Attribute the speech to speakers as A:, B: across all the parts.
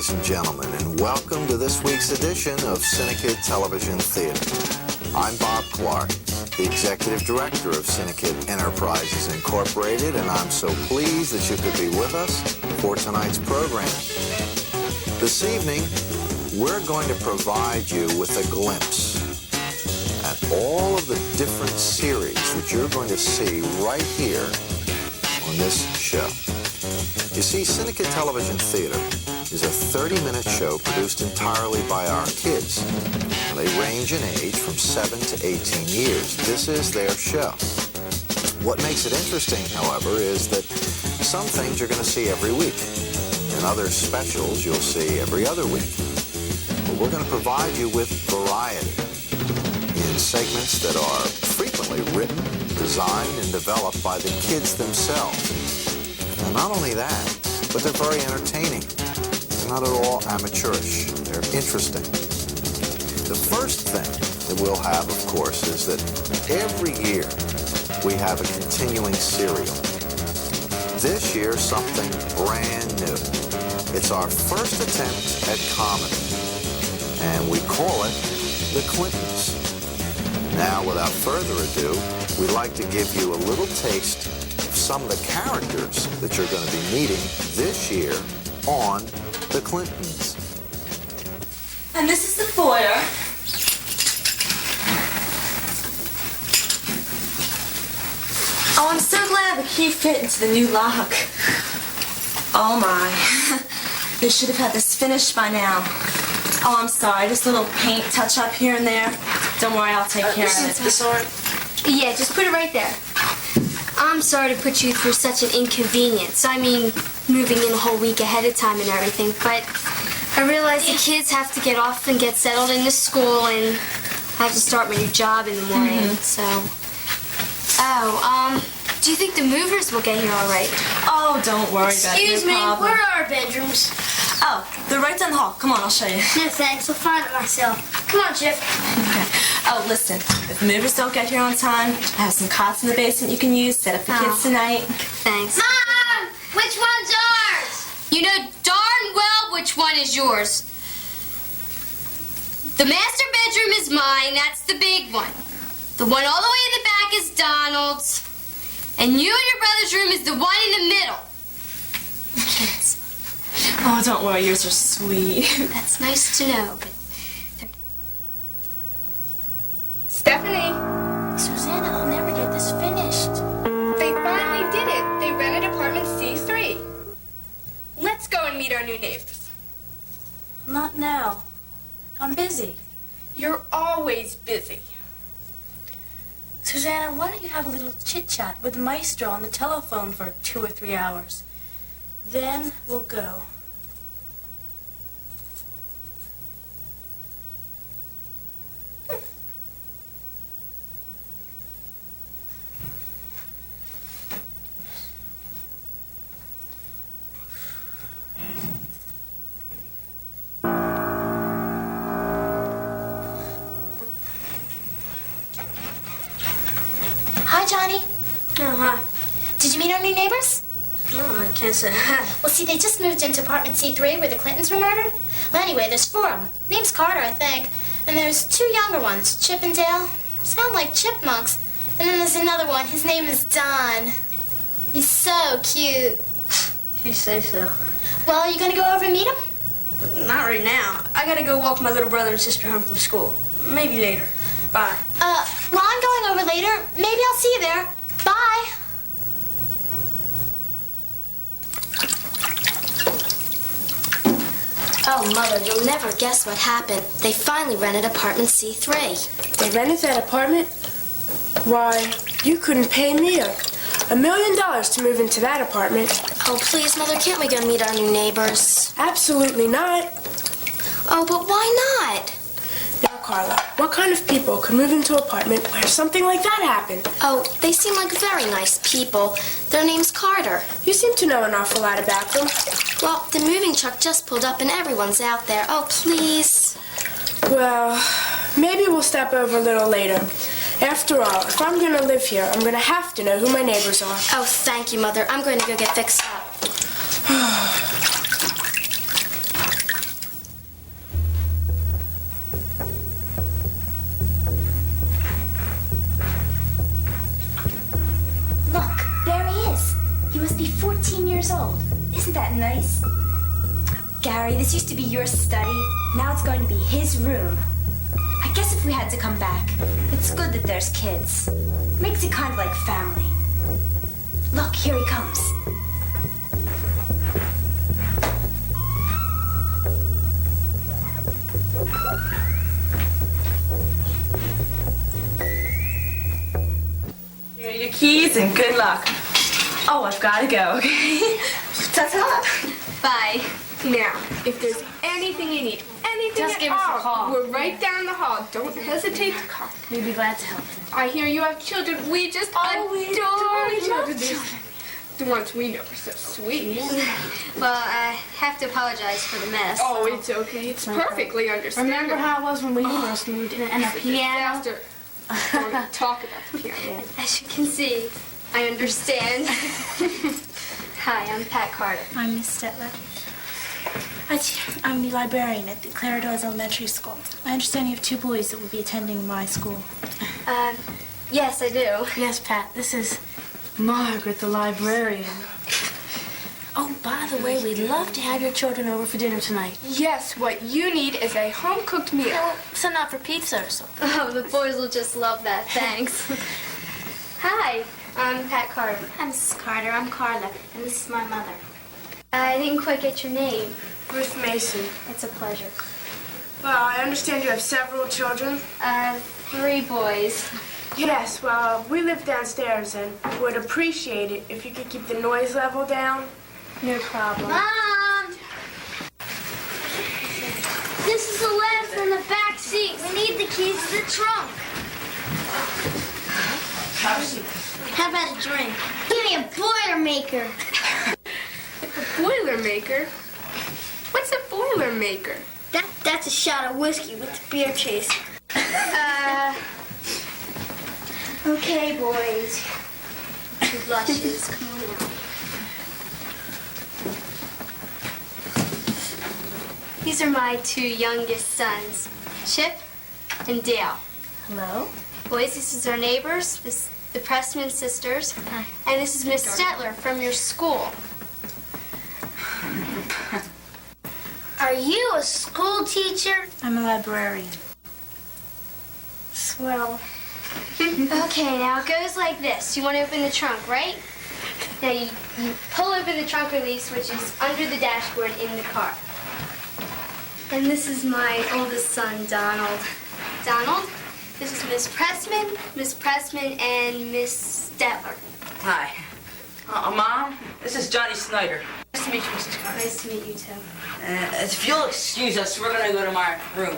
A: ladies and gentlemen, and welcome to this week's edition of Cinekyd Television Theater. I'm Bob Clark, the Executive Director of Cinekyd Enterprises Incorporated, and I'm so pleased that you could be with us for tonight's program. This evening, we're going to provide you with a glimpse at all of the different series that you're going to see right here on this show. You see, Cinekyd Television Theater is a 30-minute show produced entirely by our kids. They range in age from 7 to 18 years. This is their show. What makes it interesting, however, is that some things you're going to see every week, and other specials you'll see every other week. But we're going to provide you with variety in segments that are frequently written, designed, and developed by the kids themselves. And not only that, but they're very entertaining. They're not at all amateurish. They're interesting. The first thing that we'll have, of course, is that every year we have a continuing serial. This year, something brand new. It's our first attempt at comedy, and we call it The Clintons. Now, without further ado, we'd like to give you a little taste of some of the characters that you're going to be meeting this year on The Clintons.
B: And this is the foyer. Oh, I'm so glad the key fit into the new lock. Oh my. They should have had this finished by now. Oh, I'm sorry. Just a little paint touch up here and there. Don't worry, I'll take care of it.
C: This one? Yeah, just put it right there. I'm sorry to put you through such an inconvenience. I mean, moving in a whole week ahead of time and everything, but I realize the kids have to get off and get settled into school, and I have to start my new job in the morning, so... Oh, do you think the movers will get here all right?
B: Oh, don't worry about it.
D: Excuse me,
B: No problem.
D: where are our bedrooms?
B: Oh, they're right down the hall. Come on, I'll show you.
D: No thanks, I'll find it myself. Come on, Chip.
B: Okay. Oh, listen, if the movers don't get here on time, I have some cots in the basement you can use, set up the kids tonight.
C: Thanks.
D: Mom! Which one's ours?
C: You know darn well which one is yours. The master bedroom is mine, that's the big one. The one all the way in the back is Donald's. And you and your brother's room is the one in the middle.
B: Kids. Oh, don't worry, yours are sweet.
C: That's nice to know, but...
D: Stephanie!
E: Susanna, I'll never get this finished.
D: They finally did it. They rented apartment C3. Let's go and meet our new neighbors.
E: Not now. I'm busy.
D: You're always busy.
E: Susanna, why don't you have a little chit-chat with the maestro on the telephone for 2 or 3 hours? Then we'll go.
F: Hi, Johnny.
D: Oh, hi.
F: Did you meet our new neighbors?
D: Oh, I can't say hi.
F: Well, see, they just moved into apartment C3 where the Clintons were murdered. Well, anyway, there's 4 of them. Name's Carter, I think. And there's 2 younger ones, Chip and Dale. Sound like chipmunks. And then there's another one. His name is Don. He's so cute.
D: You say so.
F: Well, are you going to go over and meet him?
D: Not right now. I gotta go walk my little brother and sister home from school. Maybe later. Bye.
F: Well, I'm going over later. Maybe I'll see you there. Bye.
C: Oh, Mother, you'll never guess what happened. They finally rented apartment C3.
E: They rented that apartment? Why, you couldn't pay me $1 million to move into that apartment.
C: Oh, please, Mother, can't we go meet our new neighbors?
E: Absolutely not.
C: Oh, but why not?
E: Now, Carla, what kind of people could move into an apartment where something like that happened?
C: Oh, they seem like very nice people. Their name's Carter.
E: You seem to know an awful lot about them.
C: Well, the moving truck just pulled up and everyone's out there. Oh, please.
E: Well, maybe we'll stop over a little later. After all, if I'm going to live here, I'm going to have to know who my neighbors are.
C: Oh, thank you, Mother. I'm going to go get fixed up.
G: must be 14 years old. Isn't that nice? Gary, this used to be your study. Now it's going to be his room. I guess if we had to come back, it's good that there's kids. Makes it kind of like family. Look, here he comes.
B: Here are your keys and good luck. Oh, I've got to go, okay? Ta-ta.
C: Bye.
D: Now, if there's anything you need, anything
C: Just
D: at
C: give us a
D: all,
C: call.
D: we're right down the hall. Don't hesitate to call.
C: We'd be glad to help.
D: I hear you have children. We just adore children. The ones we know are so sweet.
C: Well, I have to apologize for the mess.
D: Oh, it's okay. It's perfectly understandable.
C: Remember how it was when we first moved in and a piano?
D: Disaster. Don't talk about the piano.
C: As you can see, I understand. Hi, I'm Pat Carter.
H: I'm Miss Stetler. I'm the librarian at the Claridor's Elementary School. I understand you have 2 boys that will be attending my school.
C: Yes, I do.
H: Yes, Pat, this is Margaret, the librarian. Oh, by the way, we'd love to have your children over for dinner tonight.
D: Yes, what you need is a home-cooked meal.
H: Well, send out for pizza or something.
C: Oh, the boys will just love that. Thanks. Hi, I'm Pat Carter.
G: I'm Mrs. Carter. I'm Carla, and this is my mother.
C: I didn't quite get your name.
E: Ruth Mason.
C: It's a pleasure.
E: Well, I understand you have several children.
C: 3 boys.
E: Yes, well, we live downstairs and would appreciate it if you could keep the noise level down.
C: No problem.
F: Mom! This is the ladder in the back seat. We need the keys to the trunk. How about a drink? Give me a Boilermaker.
D: A Boilermaker? What's a Boilermaker?
F: That's a shot of whiskey with the beer chaser.
C: Okay, boys. 2 blushes. Come on out. These are my 2 youngest sons, Chip and Dale.
H: Hello?
C: Boys, this is our neighbors, the Pressman sisters, and this is Miss Stetler from your school.
F: Are you a school teacher?
H: I'm a librarian.
C: Swell. Okay, now it goes like this. You want to open the trunk, right? Now you pull open the trunk release, which is under the dashboard in the car. And this is my oldest son, Donald. Donald, this is Miss Pressman, and Miss Stetler.
I: Hi. Mom, this is Johnny Snyder. Nice to meet you, Mrs. Carter.
C: Nice to meet you, too.
I: If you'll excuse us, we're gonna go to my room.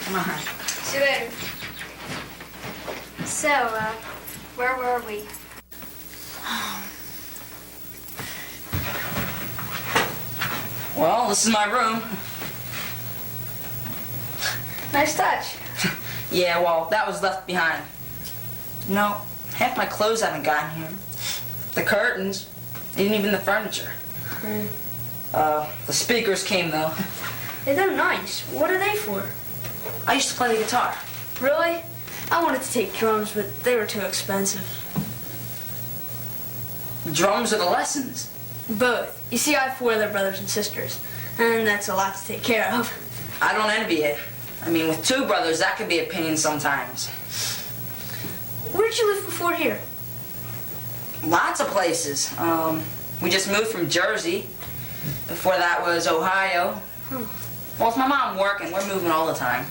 I: Come on.
C: See you later. So, where were we?
I: Well, this is my room.
C: Nice touch.
I: Yeah, well, that was left behind. No, half my clothes haven't gotten here. The curtains, and even the furniture. The speakers came, though.
C: Hey, they're nice. What are they for?
I: I used to play the guitar.
H: Really? I wanted to take drums, but they were too expensive.
I: The drums are the lessons.
H: Both. You see, I have 4 other brothers and sisters, and that's a lot to take care of.
I: I don't envy it. I mean, with 2 brothers, that could be a pain sometimes.
H: Where did you live before here?
I: Lots of places. We just moved from Jersey. Before that was Ohio. Well, with my mom working, we're moving all the time.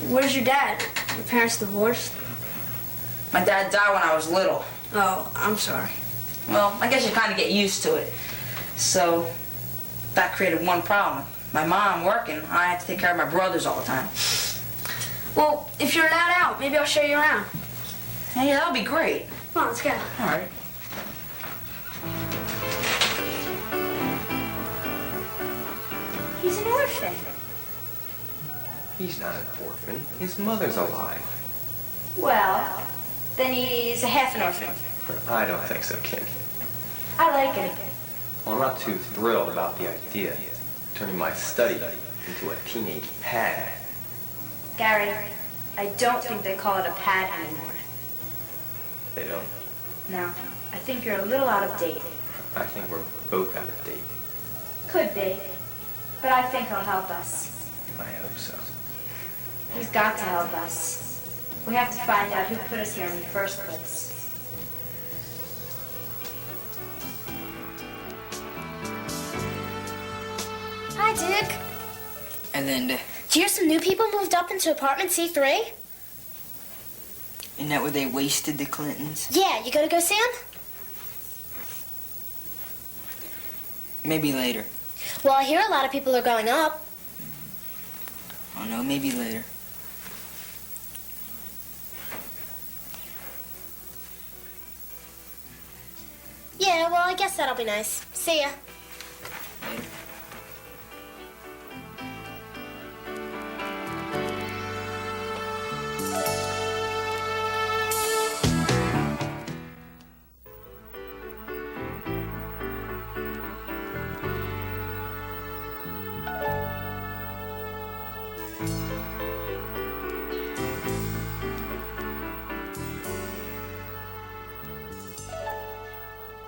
H: Where's your dad? Your parents divorced?
I: My dad died when I was little.
H: Oh, I'm sorry.
I: Well, I guess you kind of get used to it. So that created one problem. My mom working, I had to take care of my brothers all the time.
H: Well, if you're allowed out, maybe I'll show you around.
I: Hey, that'll be great.
H: Come on, let's go.
I: All right.
G: He's an orphan.
J: He's not an orphan. His mother's alive.
G: Well, then he's a half an orphan.
J: I don't think so, Kim.
G: I like him.
J: Well, I'm not too thrilled about the idea of turning my study into a teenage pad.
G: Gary, I don't think they call it a pad anymore.
J: They don't.
G: No, I think you're a little out of date.
J: I think we're both out of date.
G: Could be. But I think he'll help us.
J: I hope so.
G: He's got to help us. We have to find out who put us here in the first place.
F: Hi, Dick.
K: Hi, Linda.
F: Do you hear some new people moved up into apartment C3?
K: Isn't that where they wasted the Clintons?
F: Yeah, you gonna go see them?
K: Maybe later.
F: Well, I hear a lot of people are going up.
K: Oh, no, maybe later.
F: Yeah, well, I guess that'll be nice. See ya.
K: Later.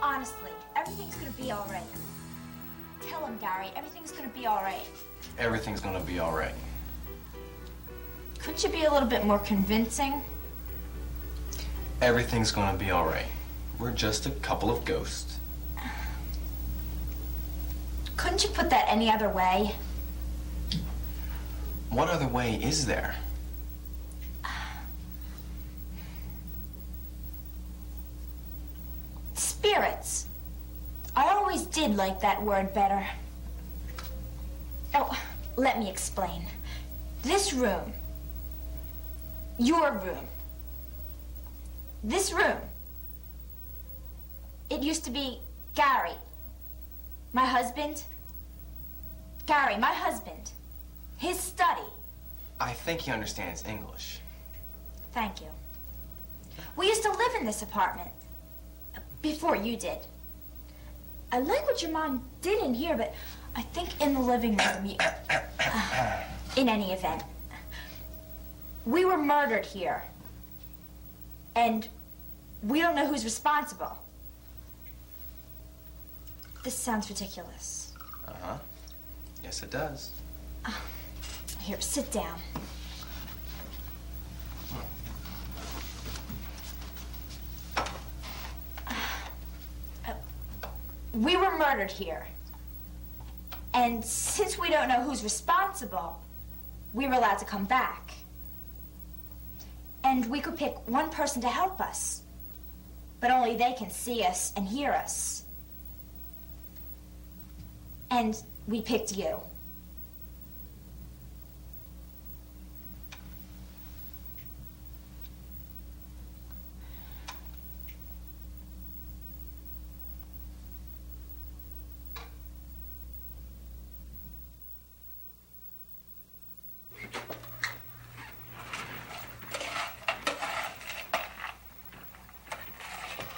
G: Honestly, everything's gonna be all right. Tell him, Gary, everything's gonna be all right.
J: Everything's gonna be all right.
G: Couldn't you be a little bit more convincing?
J: Everything's gonna be all right. We're just a couple of ghosts.
G: Couldn't you put that any other way?
J: What other way is there?
G: Spirits. I always did like that word better. Oh, let me explain. This room, your room, this room, it used to be Gary, my husband. Gary, my husband, his study.
J: I think he understands English.
G: Thank you. We used to live in this apartment. Before you did. I like what your mom did in here, but I think in the living room, in any event, we were murdered here. And we don't know who's responsible. This sounds ridiculous.
J: Uh-huh. Yes, it does.
G: Here, sit down. We were murdered here. And since we don't know who's responsible, we were allowed to come back. And we could pick one person to help us. But only they can see us and hear us. And we picked you.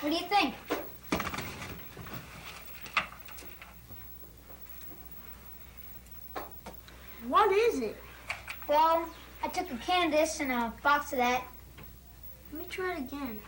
F: What do you think? What is it?
C: Well, I took a Candace and a box of that.
F: Let me try it again.